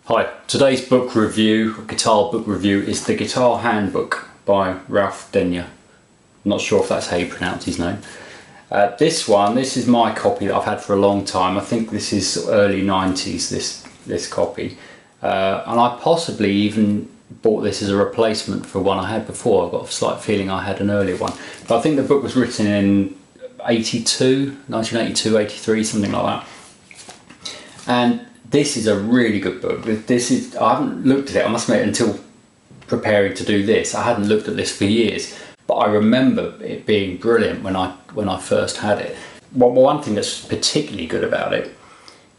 Hi, today's book review, guitar book review, is the Guitar Handbook by Ralph Denyer. I'm not sure if that's how you pronounce his name. This is my copy that I've had for a long time. I think this is early 90s, this copy. And I possibly even bought this as a replacement for one I had before. I've got a slight feeling I had an earlier one. But I think the book was written in 1982, 83, something like that. And this is a really good book. I haven't looked at it, I must admit, until preparing to do this. I hadn't looked at this for years, but I remember it being brilliant when I first had it. One thing that's particularly good about it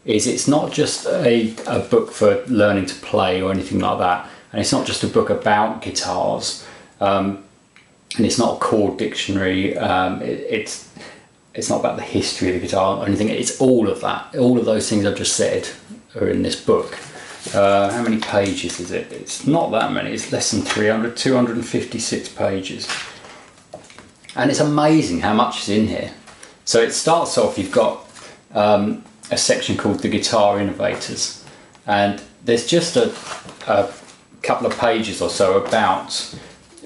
is it's not just a book for learning to play or anything like that, and it's not just a book about guitars, and it's not a chord dictionary. It's not about the history of the guitar or anything. It's all of that. All of those things I've just said are in this book. How many pages is it? It's not that many. It's less than 300, 256 pages. And it's amazing how much is in here. So it starts off, you've got a section called the Guitar Innovators. And there's just a couple of pages or so about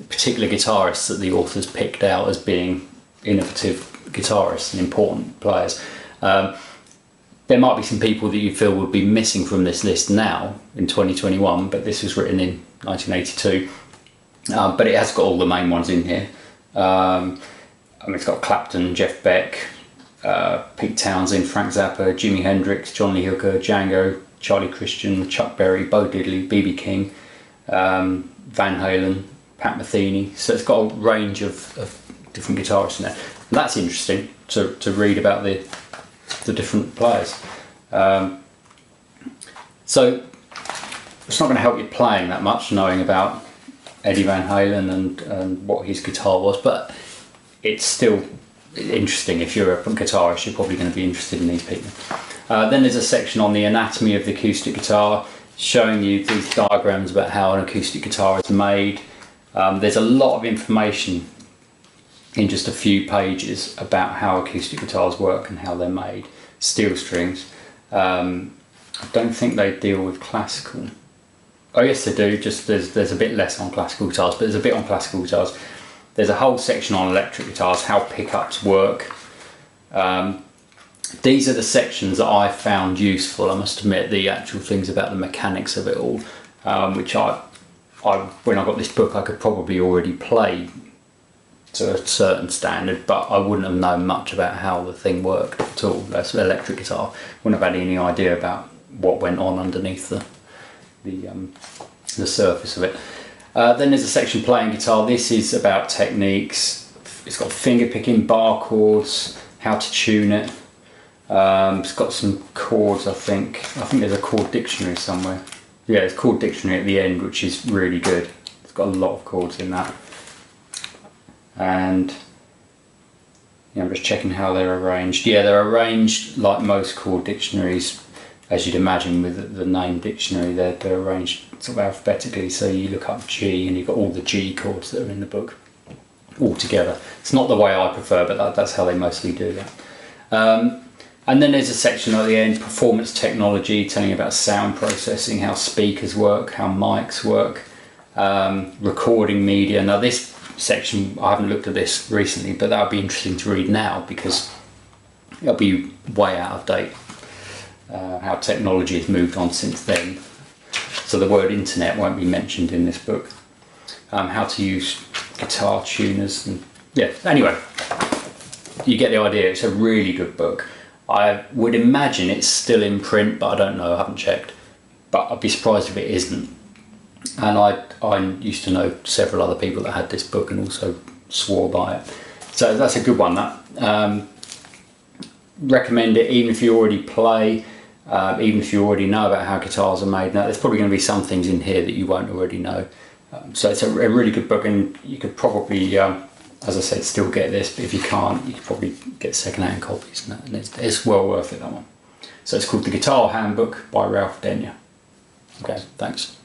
particular guitarists that the author's picked out as being innovative guitarists and important players. There might be some people that you feel would be missing from this list now in 2021, but this was written in 1982. But it has got all the main ones in here. It's got Clapton, Jeff Beck, Pete Townsend, Frank Zappa, Jimi Hendrix, John Lee Hooker, Django, Charlie Christian, Chuck Berry, Bo Diddley, B.B. King, Van Halen, Pat Metheny. So it's got a range of different guitarists in there. And that's interesting to read about the different players. So it's not going to help you playing that much, knowing about Eddie Van Halen and what his guitar was, but it's still interesting. If you're a guitarist, you're probably going to be interested in these people. Then there's a section on the anatomy of the acoustic guitar, showing you these diagrams about how an acoustic guitar is made. There's a lot of information in just a few pages about how acoustic guitars work and how they're made. Steel strings. I don't think they deal with classical. Oh yes they do, just there's a bit less on classical guitars, but there's a bit on classical guitars. There's a whole section on electric guitars, how pickups work. These are the sections that I found useful, I must admit, the actual things about the mechanics of it all, which when I got this book I could probably already play to a certain standard, but I wouldn't have known much about how the thing worked at all. That's an electric guitar. Wouldn't have had any idea about what went on underneath the surface of it. Then there's a section playing guitar. This is about techniques. It's got finger picking, bar chords, how to tune it. It's got some chords, I think there's a chord dictionary somewhere. Yeah, there's a chord dictionary at the end, which is really good. It's got a lot of chords in that. And I'm just checking how they're arranged. Yeah, they're arranged like most chord dictionaries, as you'd imagine with the name dictionary. They're arranged sort of alphabetically, so you look up G and you've got all the G chords that are in the book all together. It's not the way I prefer, but that's how they mostly do that. And then there's a section at the end, performance technology, telling you about sound processing, how speakers work, how mics work, recording media. Now this section, I haven't looked at this recently, but that would be interesting to read now because it'll be way out of date, how technology has moved on since then. So the word internet won't be mentioned in this book. How to use guitar tuners, and yeah, anyway, you get the idea. It's a really good book. I would imagine it's still in print, but I don't know, I haven't checked, but I'd be surprised if it isn't. And I used to know several other people that had this book and also swore by it. So that's a good one, that. Recommend it even if you already play, even if you already know about how guitars are made. Now there's probably going to be some things in here that you won't already know. So it's a really good book, and you could probably, as I said, still get this, but if you can't, you could probably get second-hand copies, and it's well worth it, that one. So it's called The Guitar Handbook by Ralph Denyer. Okay, thanks.